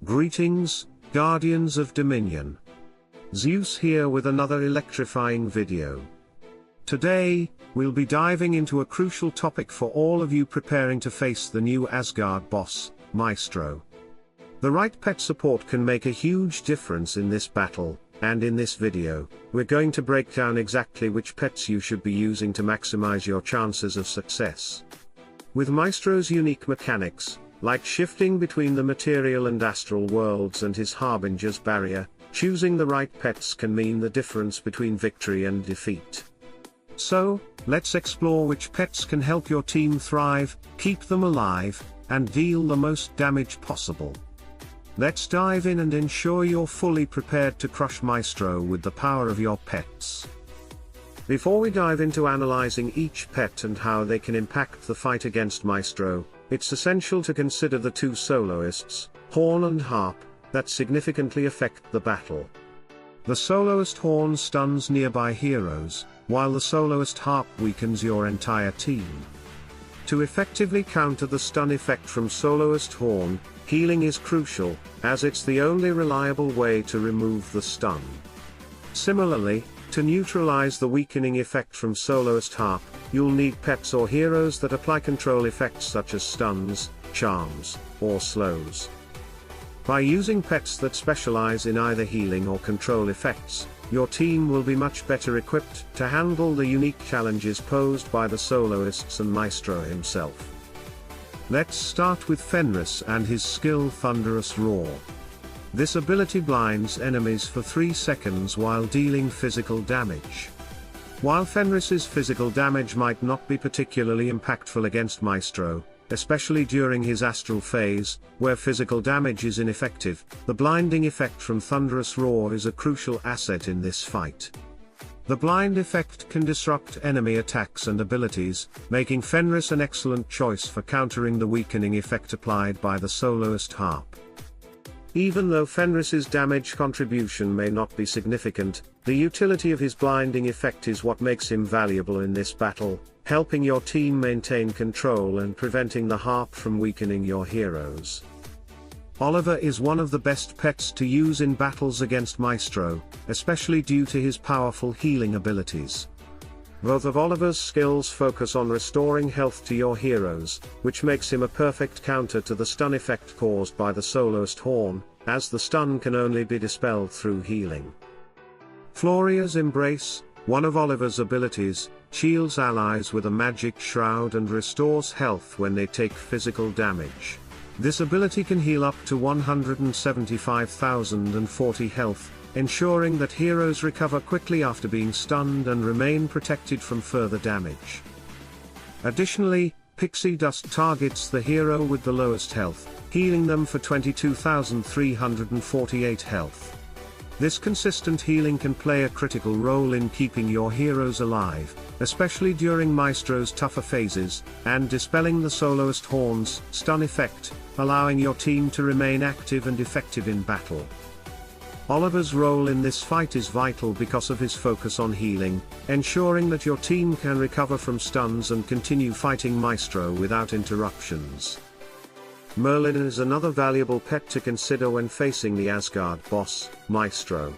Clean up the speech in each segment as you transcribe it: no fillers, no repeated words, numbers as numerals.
Greetings, Guardians of Dominion. Zeus here with another electrifying video. Today, we'll be diving into a crucial topic for all of you preparing to face the new Asgard boss, Maestro. The right pet support can make a huge difference in this battle, and in this video, we're going to break down exactly which pets you should be using to maximize your chances of success. With Maestro's unique mechanics, like shifting between the material and astral worlds and his Harbinger's barrier, choosing the right pets can mean the difference between victory and defeat. So, let's explore which pets can help your team thrive, keep them alive, and deal the most damage possible. Let's dive in and ensure you're fully prepared to crush Maestro with the power of your pets. Before we dive into analyzing each pet and how they can impact the fight against Maestro, it's essential to consider the two soloists, Horn and Harp, that significantly affect the battle. The Soloist Horn stuns nearby heroes, while the Soloist Harp weakens your entire team. To effectively counter the stun effect from Soloist Horn, healing is crucial, as it's the only reliable way to remove the stun. Similarly, to neutralize the weakening effect from Soloist Harp, you'll need pets or heroes that apply control effects such as stuns, charms, or slows. By using pets that specialize in either healing or control effects, your team will be much better equipped to handle the unique challenges posed by the Soloists and Maestro himself. Let's start with Fenris and his skill Thunderous Roar. This ability blinds enemies for 3 seconds while dealing physical damage. While Fenris's physical damage might not be particularly impactful against Maestro, especially during his astral phase, where physical damage is ineffective, the blinding effect from Thunderous Roar is a crucial asset in this fight. The blind effect can disrupt enemy attacks and abilities, making Fenris an excellent choice for countering the weakening effect applied by the Soloist Harp. Even though Fenris's damage contribution may not be significant, the utility of his blinding effect is what makes him valuable in this battle, helping your team maintain control and preventing the harp from weakening your heroes. Oliver is one of the best pets to use in battles against Maestro, especially due to his powerful healing abilities. Both of Oliver's skills focus on restoring health to your heroes, which makes him a perfect counter to the stun effect caused by the Soloist Horn, as the stun can only be dispelled through healing. Floria's Embrace, one of Oliver's abilities, shields allies with a magic shroud and restores health when they take physical damage. This ability can heal up to 175,040 health, ensuring that heroes recover quickly after being stunned and remain protected from further damage. Additionally, Pixie Dust targets the hero with the lowest health, healing them for 22,348 health. This consistent healing can play a critical role in keeping your heroes alive, especially during Maestro's tougher phases, and dispelling the Soloist Horn's stun effect, allowing your team to remain active and effective in battle. Oliver's role in this fight is vital because of his focus on healing, ensuring that your team can recover from stuns and continue fighting Maestro without interruptions. Merlin is another valuable pet to consider when facing the Asgard boss, Maestro.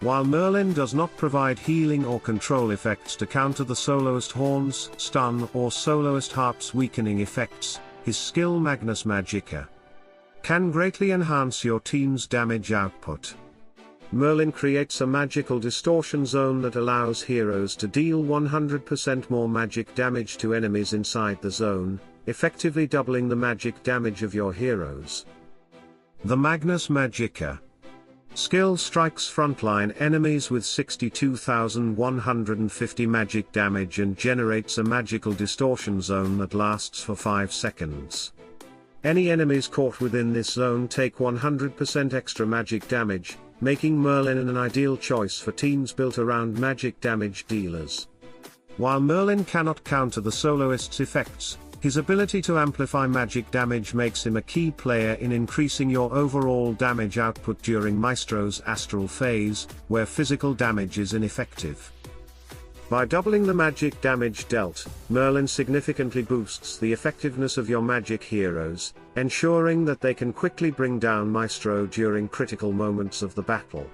While Merlin does not provide healing or control effects to counter the Soloist Horn's stun or Soloist Harp's weakening effects, his skill Magnus Magica can greatly enhance your team's damage output. Merlin creates a magical distortion zone that allows heroes to deal 100% more magic damage to enemies inside the zone, effectively doubling the magic damage of your heroes. The Magnus Magica skill strikes frontline enemies with 62,150 magic damage and generates a magical distortion zone that lasts for 5 seconds. Any enemies caught within this zone take 100% extra magic damage, making Merlin an ideal choice for teams built around magic damage dealers. While Merlin cannot counter the Soloist's effects, his ability to amplify magic damage makes him a key player in increasing your overall damage output during Maestro's astral phase, where physical damage is ineffective. By doubling the magic damage dealt, Merlin significantly boosts the effectiveness of your magic heroes, ensuring that they can quickly bring down Maestro during critical moments of the battle.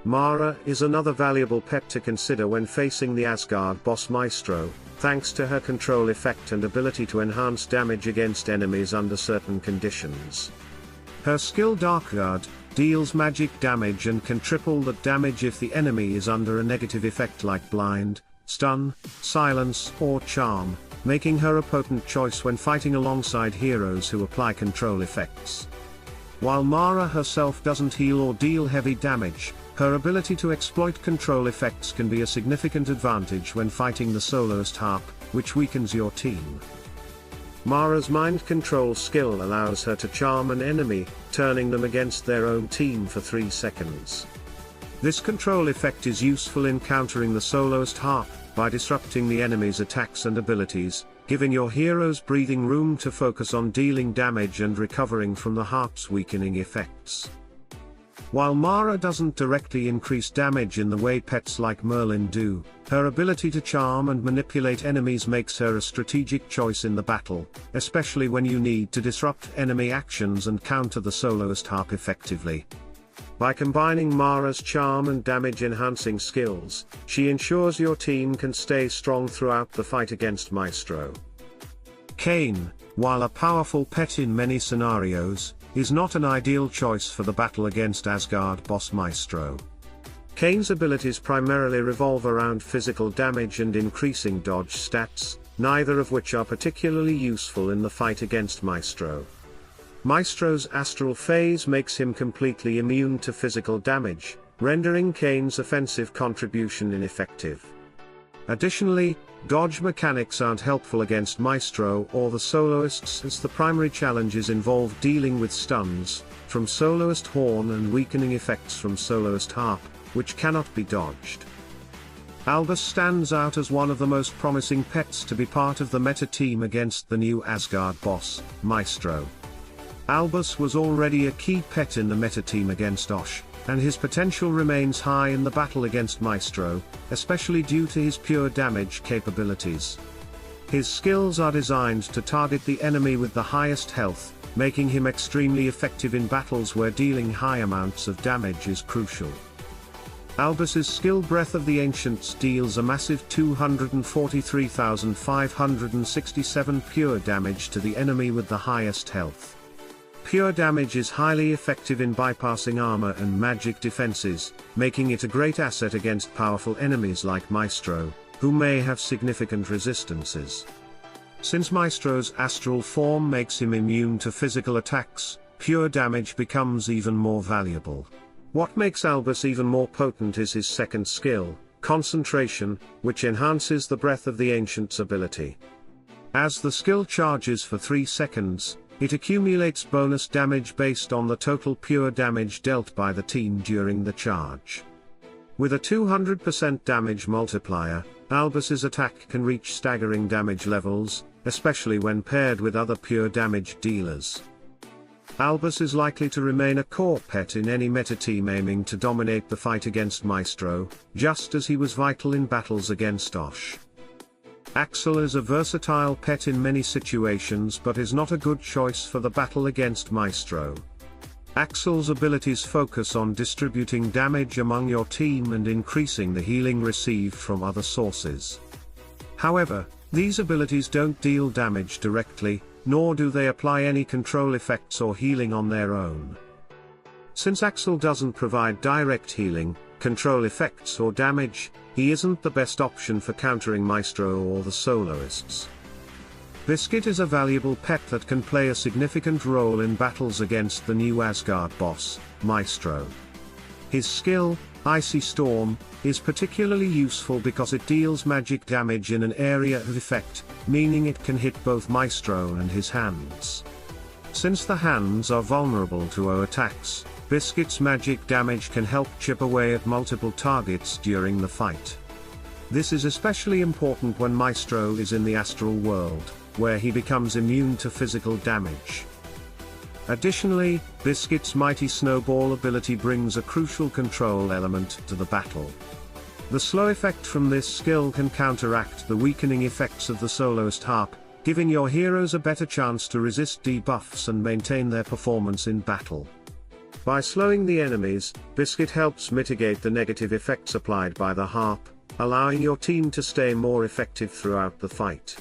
Mara is another valuable pet to consider when facing the Asgard boss Maestro, thanks to her control effect and ability to enhance damage against enemies under certain conditions. Her skill Darkguard deals magic damage and can triple that damage if the enemy is under a negative effect like blind, stun, silence, or charm, making her a potent choice when fighting alongside heroes who apply control effects. While Mara herself doesn't heal or deal heavy damage, her ability to exploit control effects can be a significant advantage when fighting the Soloist Harp, which weakens your team. Mara's mind control skill allows her to charm an enemy, turning them against their own team for 3 seconds. This control effect is useful in countering the Soloist Harp, by disrupting the enemy's attacks and abilities, giving your heroes breathing room to focus on dealing damage and recovering from the harp's weakening effects. While Mara doesn't directly increase damage in the way pets like Merlin do, her ability to charm and manipulate enemies makes her a strategic choice in the battle, especially when you need to disrupt enemy actions and counter the Soloist Harp effectively. By combining Mara's charm and damage-enhancing skills, she ensures your team can stay strong throughout the fight against Maestro. Kane, while a powerful pet in many scenarios, is not an ideal choice for the battle against Asgard boss Maestro. Kane's abilities primarily revolve around physical damage and increasing dodge stats, neither of which are particularly useful in the fight against Maestro. Maestro's astral phase makes him completely immune to physical damage, rendering Kane's offensive contribution ineffective. Additionally, dodge mechanics aren't helpful against Maestro or the Soloists, as the primary challenges involve dealing with stuns from Soloist Horn and weakening effects from Soloist Harp, which cannot be dodged. Albus stands out as one of the most promising pets to be part of the meta team against the new Asgard boss, Maestro. Albus was already a key pet in the meta team against Osh, and his potential remains high in the battle against Maestro, especially due to his pure damage capabilities. His skills are designed to target the enemy with the highest health, making him extremely effective in battles where dealing high amounts of damage is crucial. Albus's skill Breath of the Ancients deals a massive 243,567 pure damage to the enemy with the highest health. Pure damage is highly effective in bypassing armor and magic defenses, making it a great asset against powerful enemies like Maestro, who may have significant resistances. Since Maestro's astral form makes him immune to physical attacks, pure damage becomes even more valuable. What makes Albus even more potent is his second skill, Concentration, which enhances the Breath of the Ancients ability. As the skill charges for 3 seconds, it accumulates bonus damage based on the total pure damage dealt by the team during the charge. With a 200% damage multiplier, Albus's attack can reach staggering damage levels, especially when paired with other pure damage dealers. Albus is likely to remain a core pet in any meta team aiming to dominate the fight against Maestro, just as he was vital in battles against Osh. Axel is a versatile pet in many situations but is not a good choice for the battle against Maestro. Axel's abilities focus on distributing damage among your team and increasing the healing received from other sources. However, these abilities don't deal damage directly, nor do they apply any control effects or healing on their own. Since Axel doesn't provide direct healing, control effects or damage, he isn't the best option for countering Maestro or the Soloists. Biscuit is a valuable pet that can play a significant role in battles against the new Asgard boss, Maestro. His skill, Icy Storm, is particularly useful because it deals magic damage in an area of effect, meaning it can hit both Maestro and his hands. Since the hands are vulnerable to O attacks, Biscuit's magic damage can help chip away at multiple targets during the fight. This is especially important when Maestro is in the astral world, where he becomes immune to physical damage. Additionally, Biscuit's mighty snowball ability brings a crucial control element to the battle. The slow effect from this skill can counteract the weakening effects of the Soloist Harp, giving your heroes a better chance to resist debuffs and maintain their performance in battle. By slowing the enemies, Biscuit helps mitigate the negative effects applied by the harp, allowing your team to stay more effective throughout the fight.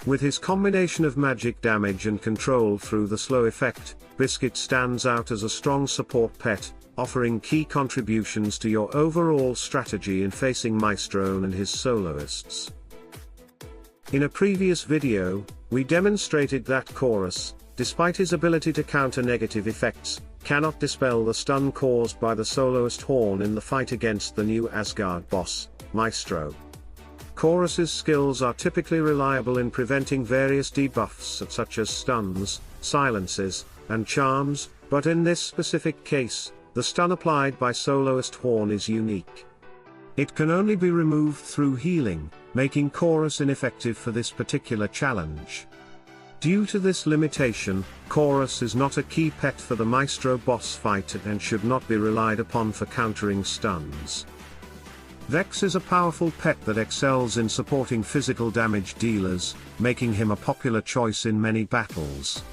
With his combination of magic damage and control through the slow effect, Biscuit stands out as a strong support pet, offering key contributions to your overall strategy in facing Maestro and his soloists. In a previous video, we demonstrated that Chorus, despite his ability to counter negative effects, cannot dispel the stun caused by the Soloist Horn in the fight against the new Asgard boss, Maestro. Chorus's skills are typically reliable in preventing various debuffs such as stuns, silences, and charms, but in this specific case, the stun applied by Soloist Horn is unique. It can only be removed through healing, making Chorus ineffective for this particular challenge. Due to this limitation, Chorus is not a key pet for the Maestro boss fight and should not be relied upon for countering stuns. Vex is a powerful pet that excels in supporting physical damage dealers, making him a popular choice in many battles.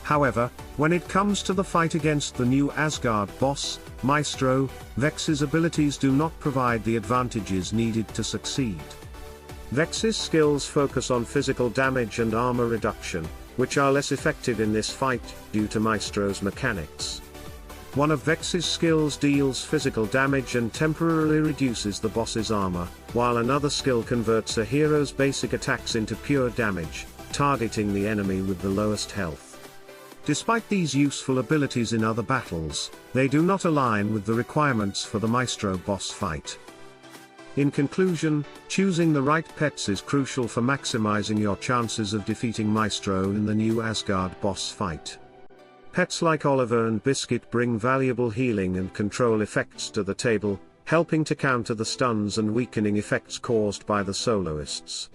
However, when it comes to the fight against the new Asgard boss, Maestro, Vex's abilities do not provide the advantages needed to succeed. Vex's skills focus on physical damage and armor reduction, which are less effective in this fight, due to Maestro's mechanics. One of Vex's skills deals physical damage and temporarily reduces the boss's armor, while another skill converts a hero's basic attacks into pure damage, targeting the enemy with the lowest health. Despite these useful abilities in other battles, they do not align with the requirements for the Maestro boss fight. In conclusion, choosing the right pets is crucial for maximizing your chances of defeating Maestro in the new Asgard boss fight. Pets like Oliver and Biscuit bring valuable healing and control effects to the table, helping to counter the stuns and weakening effects caused by the soloists.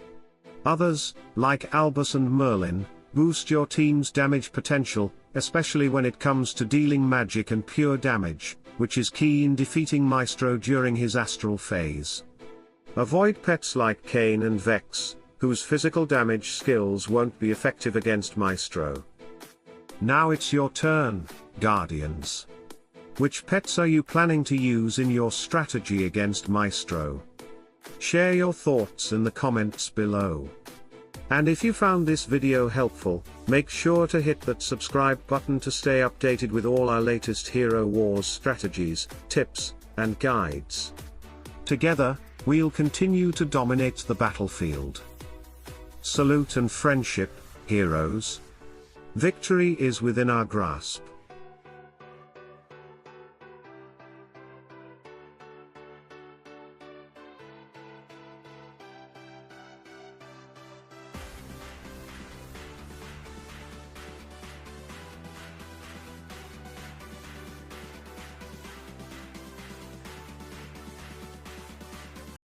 Others, like Albus and Merlin, boost your team's damage potential, especially when it comes to dealing magic and pure damage, which is key in defeating Maestro during his astral phase. Avoid pets like Kane and Vex, whose physical damage skills won't be effective against Maestro. Now it's your turn, Guardians. Which pets are you planning to use in your strategy against Maestro? Share your thoughts in the comments below. And if you found this video helpful, make sure to hit that subscribe button to stay updated with all our latest Hero Wars strategies, tips, and guides. Together, we'll continue to dominate the battlefield. Salute and friendship, heroes. Victory is within our grasp.